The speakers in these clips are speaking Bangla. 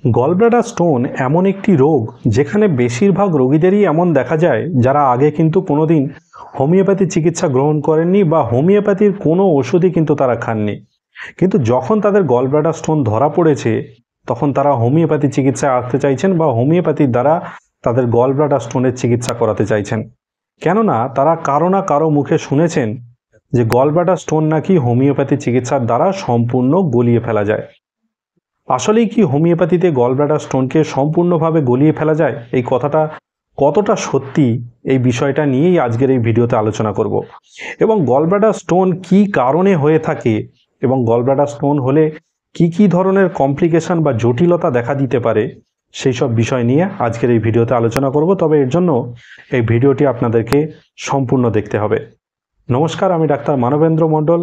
গলব্লাডার স্টোন এমন একটি রোগ যেখানে বেশিরভাগ রোগীদেরই এমন দেখা যায় যারা আগে কিন্তু কোনোদিন হোমিওপ্যাথি চিকিৎসা গ্রহণ করেননি বা হোমিওপ্যাথির কোনো ওষুধই কিন্তু তারা খাননি, কিন্তু যখন তাদের গলব্লাডার স্টোন ধরা পড়েছে তখন তারা হোমিওপ্যাথি চিকিৎসায় আসতে চাইছেন বা হোমিওপ্যাথির দ্বারা তাদের গলব্লাডার স্টোনের চিকিৎসা করাতে চাইছেন। কেননা তারা কারো না কারো মুখে শুনেছেন যে গলব্লাডার স্টোন নাকি হোমিওপ্যাথি চিকিৎসার দ্বারা সম্পূর্ণ গলিয়ে ফেলা যায়। আসলেই কি হোমিওপ্যাথিতে গলব্লাডার স্টোনকে সম্পূর্ণভাবে গলিয়ে ফেলা যায়? এই কথাটা কতটা সত্যি, এই বিষয়টা নিয়েই আজকের এই ভিডিওতে আলোচনা করব। এবং গলব্লাডার স্টোন কি কারণে হয়ে থাকে এবং গলব্লাডার স্টোন হলে কি কি ধরনের কমপ্লিকেশন বা জটিলতা দেখা দিতে পারে সেই সব বিষয় নিয়ে আজকের এই ভিডিওতে আলোচনা করব। তবে এর জন্য এই ভিডিওটি আপনাদেরকে সম্পূর্ণ দেখতে হবে। নমস্কার, আমি ডাক্তার মানবেন্দ্র মণ্ডল।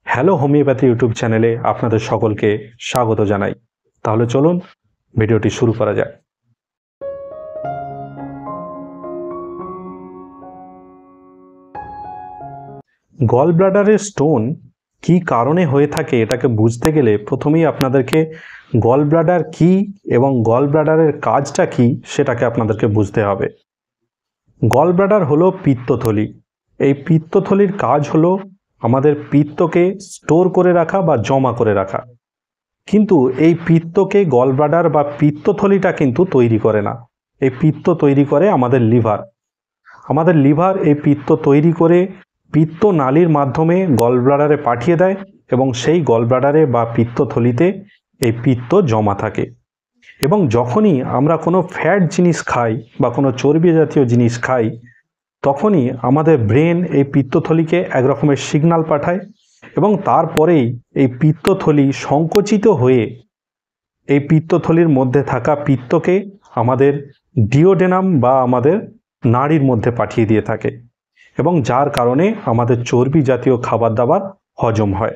হ্যালো হোমিওপ্যাথি ইউটিউব চ্যানেলে আপনাদের সকলকে স্বাগত জানাই। তাহলে চলুন ভিডিওটি শুরু করা যাক। গল ব্লাডারের স্টোন কি কারণে হয়ে থাকে এটাকে বুঝতে গেলে প্রথমেই আপনাদেরকে গল ব্লাডার কি এবং গল ব্লাডারের কাজটা কি সেটাকে আপনাদেরকে বুঝতে হবে। গল ব্লাডার হলো পিত্তথলি। এই পিত্তথলির কাজ হলো আমাদের পিত্তকে স্টোর করে রাখা বা জমা করে রাখা। কিন্তু এই পিত্তকে গল ব্লাডার বা পিত্তথলিটা কিন্তু তৈরি করে না। এই পিত্ত তৈরি করে আমাদের লিভার। আমাদের লিভার এই পিত্ত তৈরি করে পিত্ত নালীর মাধ্যমে গল ব্লাডারে পাঠিয়ে দেয় এবং সেই গল ব্লাডারে বা পিত্তথলিতে এই পিত্ত জমা থাকে। এবং যখনই আমরা কোনো ফ্যাট জিনিস খাই বা কোনো চর্বি জাতীয় জিনিস খাই তখনই আমাদের ব্রেন এই পিত্তথলিকে একরকমের সিগন্যাল পাঠায় এবং তারপরেই এই পিত্তথলি সংকুচিত হয়ে এই পিত্তথলির মধ্যে থাকা পিত্তকে আমাদের ডিওডেনাম বা আমাদের নাড়ির মধ্যে পাঠিয়ে দিয়ে থাকে এবং যার কারণে আমাদের চর্বি জাতীয় খাবার দাবার হজম হয়।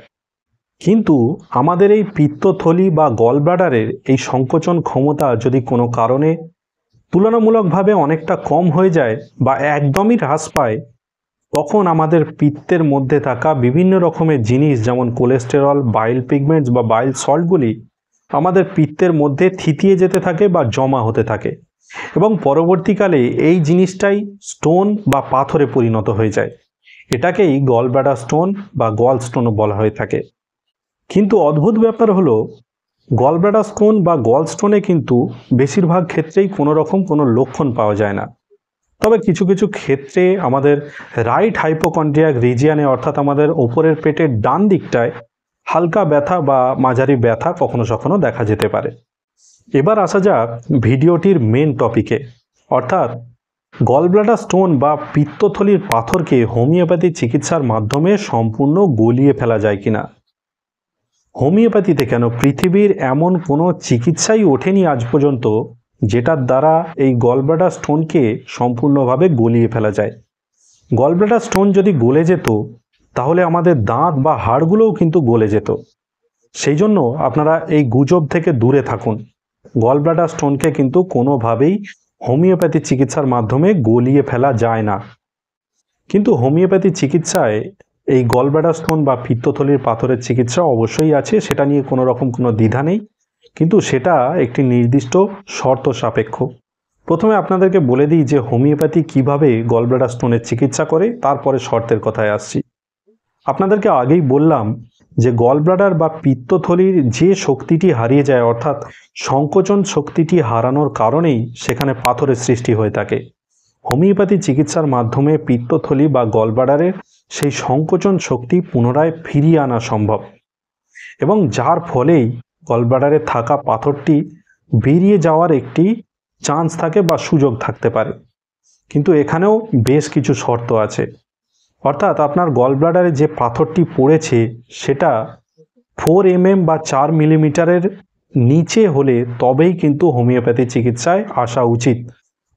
কিন্তু আমাদের এই পিত্তথলি বা গল ব্লাডারের এই সংকোচন ক্ষমতা যদি কোনো কারণে তুলনামূলকভাবে অনেকটা কম হয়ে যায় বা একদমই হ্রাস পায়, তখন আমাদের পিত্তের মধ্যে থাকা বিভিন্ন রকমের জিনিস যেমন কোলেস্টেরল, বাইল পিগমেন্টস বা বাইল সল্টগুলি আমাদের পিত্তের মধ্যে থিতিয়ে যেতে থাকে বা জমা হতে থাকে এবং পরবর্তীকালে এই জিনিসটাই স্টোন বা পাথরে পরিণত হয়ে যায়। এটাকেই গল ব্লাডার স্টোন বা গল স্টোনও বলা হয়ে থাকে। কিন্তু অদ্ভুত ব্যাপার হলো গল ব্লাডার স্টোন বা গল স্টোনে কিন্তু বেশিরভাগ ক্ষেত্রেই কোনো রকম কোনো লক্ষণ পাওয়া যায় না। তবে কিছু কিছু ক্ষেত্রে আমাদের রাইট হাইপোকন্ড্রিয়াক রিজিয়ানে অর্থাৎ আমাদের ওপরের পেটের ডান দিকটায় হালকা ব্যথা বা মাঝারি ব্যথা কখনো কখনো দেখা যেতে পারে। এবার আসা যাক ভিডিওটির মেন টপিকে, অর্থাৎ গল ব্লাডার স্টোন বা পিত্তথলির পাথরকে হোমিওপ্যাথি চিকিৎসার মাধ্যমে সম্পূর্ণ গলিয়ে ফেলা যায় কিনা। হোমিওপ্যাথিতে কেন পৃথিবীর এমন কোনো চিকিৎসাই ওঠেনি আজ পর্যন্ত যেটার দ্বারা এই গল ব্লাডার স্টোনকে সম্পূর্ণভাবে গলিয়ে ফেলা যায়। গল ব্লাডার স্টোন যদি গলে যেত তাহলে আমাদের দাঁত বা হাড়গুলোও কিন্তু গলে যেত। সেই জন্য আপনারা এই গুজব থেকে দূরে থাকুন। গল ব্লাডার স্টোনকে কিন্তু কোনোভাবেই হোমিওপ্যাথি চিকিৎসার মাধ্যমে গলিয়ে ফেলা যায় না। কিন্তু হোমিওপ্যাথি চিকিৎসায় এই গল ব্লাডার স্টোন বা পিত্তথলির পাথরের চিকিৎসা অবশ্যই আছে, সেটা নিয়ে কোনো রকম কোনো দ্বিধা নেই, কিন্তু সেটা একটি নির্দিষ্ট শর্ত সাপেক্ষ। প্রথমে আপনাদেরকে বলে দিই যে হোমিওপ্যাথি কিভাবে গল ব্লাডার স্টোনের চিকিৎসা করে, তারপরে শর্তের কথায় আসছি। আপনাদেরকে আগেই বললাম যে গল ব্লাডার বা পিত্তথলির যে শক্তিটি হারিয়ে যায় অর্থাৎ সংকোচন শক্তিটি হারানোর কারণেই সেখানে পাথরের সৃষ্টি হয়ে থাকে। হোমিওপ্যাথি চিকিৎসার মাধ্যমে পিত্তথলি বা গল ব্লাডারের সেই সংকোচন শক্তি পুনরায় ফিরিয়ে আনা সম্ভব এবং যার ফলেই গল ব্লাডারে থাকা পাথরটি বেরিয়ে যাওয়ার একটি চান্স থাকে বা সুযোগ থাকতে পারে। কিন্তু এখানেও বেশ কিছু শর্ত আছে, অর্থাৎ আপনার গল ব্লাডারে যে পাথরটি পড়েছে সেটা 4 mm বা 4 মিলিমিটারের নিচে হলে তবেই কিন্তু হোমিওপ্যাথি চিকিৎসায় আসা উচিত।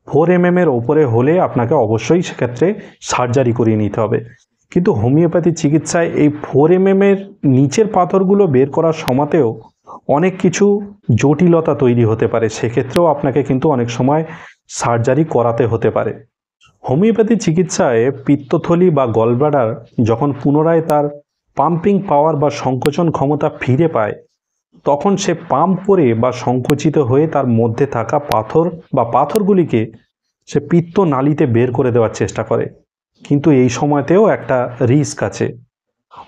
4 mm এর ওপরে হলে আপনাকে অবশ্যই সেক্ষেত্রে সার্জারি করিয়ে নিতে হবে। কিন্তু হোমিওপ্যাথি চিকিৎসায় এই 4 mm এর নিচের পাথরগুলো বের করার সময়তেও অনেক কিছু জটিলতা তৈরি হতে পারে, সেক্ষেত্রেও আপনাকে কিন্তু অনেক সময় সার্জারি করাতে হতে পারে। হোমিওপ্যাথি চিকিৎসায় পিত্তথলি বা গল ব্লাডার যখন পুনরায় তার পাম্পিং পাওয়ার বা সংকোচন ক্ষমতা ফিরে পায় তখন সে পাম্প করে বা সংকুচিত হয়ে তার মধ্যে থাকা পাথর বা পাথরগুলিকে সে পিত্ত নালীতে বের করে দেওয়ার চেষ্টা করে। কিন্তু এই সময়তেও একটা রিস্ক আছে।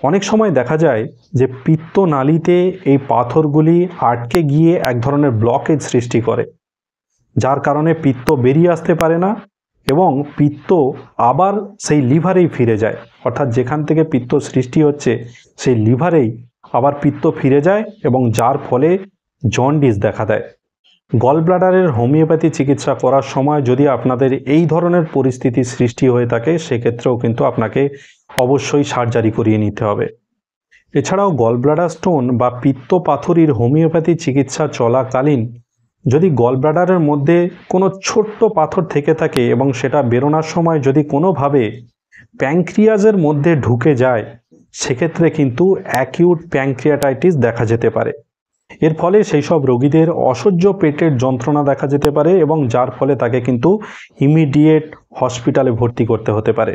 অনেক সময় দেখা যায় যে পিত্ত নালীতে এই পাথরগুলি আটকে গিয়ে এক ধরনের ব্লকেজ সৃষ্টি করে, যার কারণে পিত্ত বেরিয়ে আসতে পারে না এবং পিত্ত আবার সেই লিভারেই ফিরে যায়। অর্থাৎ যেখান থেকে পিত্ত সৃষ্টি হচ্ছে সেই লিভারেই আবার পিত্ত ফিরে যায় এবং যার ফলে জন্ডিস দেখা দেয়। গল ব্লাডারের হোমিওপ্যাথি চিকিৎসা করার সময় যদি আপনাদের এই ধরনের পরিস্থিতি সৃষ্টি হয়ে থাকে, সেক্ষেত্রেও কিন্তু আপনাকে অবশ্যই সার্জারি করিয়ে নিতে হবে। এছাড়াও গল ব্লাডার স্টোন বা পিত্ত পাথরির হোমিওপ্যাথি চিকিৎসা চলাকালীন যদি গল ব্লাডারের মধ্যে কোনো ছোট্ট পাথর থেকে থাকে এবং সেটা বেরোনোর সময় যদি কোনোভাবে প্যানক্রিয়াসের মধ্যে ঢুকে যায়, সেক্ষেত্রে কিন্তু অ্যাকিউট প্যানক্রিয়াটাইটিস দেখা যেতে পারে। এর ফলে সেই সব রোগীদের অসহ্য পেটের যন্ত্রণা দেখা যেতে পারে এবং যার ফলে তাকে কিন্তু ইমিডিয়েট হসপিটালে ভর্তি করতে হতে পারে।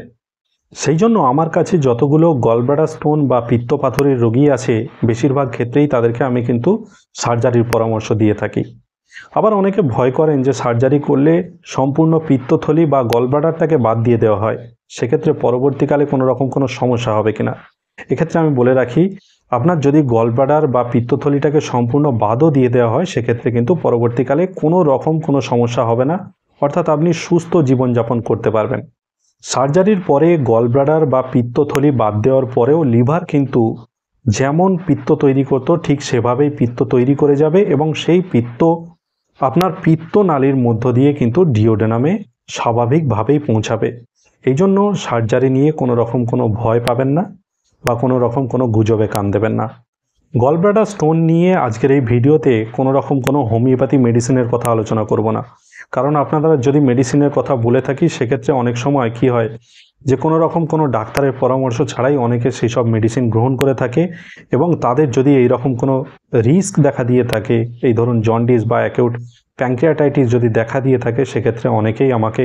সেই জন্য আমার কাছে যতগুলো গলব্লাডার স্টোন বা পিত্ত পাথরের রোগী আছে, বেশিরভাগ ক্ষেত্রেই তাদেরকে আমি কিন্তু সার্জারির পরামর্শ দিয়ে থাকি। আবার অনেকে ভয় করেন যে সার্জারি করলে সম্পূর্ণ পিত্তথলি বা গলব্লাডারটাকে বাদ দিয়ে দেওয়া হয়, সেক্ষেত্রে পরবর্তীকালে কোনো রকম কোনো সমস্যা হবে কিনা। এক্ষেত্রে আমি বলে রাখি, আপনার যদি গলব্লাডার বা পিত্তথলিটাকে সম্পূর্ণ বাদও দিয়ে দেওয়া হয়, সেক্ষেত্রে কিন্তু পরবর্তীকালে কোনো রকম কোনো সমস্যা হবে না, অর্থাৎ আপনি সুস্থ জীবনযাপন করতে পারবেন। সার্জারির পরে গলব্লাডার বা পিত্তথলি বাদ দেওয়ার পরেও লিভার কিন্তু যেমন পিত্ত তৈরি করতো ঠিক সেভাবেই পিত্ত তৈরি করে যাবে এবং সেই পিত্ত আপনার পিত্ত নালীর মধ্য দিয়ে কিন্তু ডিওডেনামে স্বাভাবিকভাবেই পৌঁছাবে। এই জন্য সার্জারি নিয়ে কোনো রকম কোনো ভয় পাবেন না বা কোনো রকম কোনো গুজবে কান দেবেন না। গলব্লাডার স্টোন নিয়ে আজকের এই ভিডিওতে কোনো রকম কোনো হোমিওপ্যাথি মেডিসিনের কথা আলোচনা করব না, কারণ আপনারা যদি মেডিসিনের কথা বলে থাকি, সেক্ষেত্রে অনেক সময় কি হয় যে কোনো রকম কোনো ডাক্তারের পরামর্শ ছাড়াই অনেকে সেই সব মেডিসিন গ্রহণ করে থাকে এবং তাদের যদি এই রকম কোনো রিস্ক দেখা দিয়ে থাকে, এই ধরুন জন্ডিস বা অ্যাকিউট প্যানক্রিয়াটাইটিস যদি দেখা দিয়ে থাকে, সেক্ষেত্রে অনেকেই আমাকে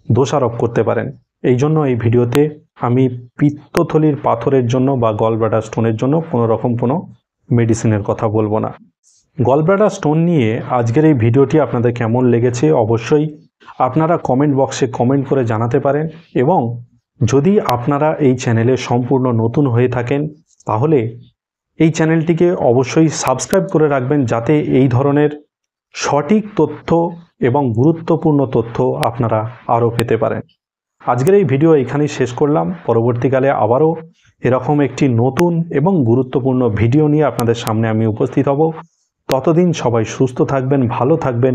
দোষারোপ করতে পারেন। এই জন্য এই ভিডিওতে আমি পিত্তথলির পাথরের জন্য বা গলব্লাডার স্টোনের জন্য কোনো রকম কোনো মেডিসিনের কথা বলবো না। গলব্লাডার স্টোন নিয়ে আজকের এই ভিডিওটি আপনাদের কেমন লেগেছে অবশ্যই আপনারা কমেন্ট বক্সে কমেন্ট করে জানাতে পারেন এবং যদি আপনারা এই চ্যানেলে সম্পূর্ণ নতুন হয়ে থাকেন, তাহলে এই চ্যানেলটিকে অবশ্যই সাবস্ক্রাইব করে রাখবেন, যাতে এই ধরনের সঠিক তথ্য এবং গুরুত্বপূর্ণ তথ্য আপনারা আরও পেতে পারেন। আজকের এই ভিডিও এখানেই শেষ করলাম। পরবর্তীকালে আবারও এরকম একটি নতুন এবং গুরুত্বপূর্ণ ভিডিও নিয়ে আপনাদের সামনে আমি উপস্থিত হব। ততদিন সবাই সুস্থ থাকবেন, ভালো থাকবেন,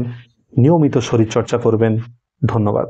নিয়মিত শরীরচর্চা করবেন। ধন্যবাদ।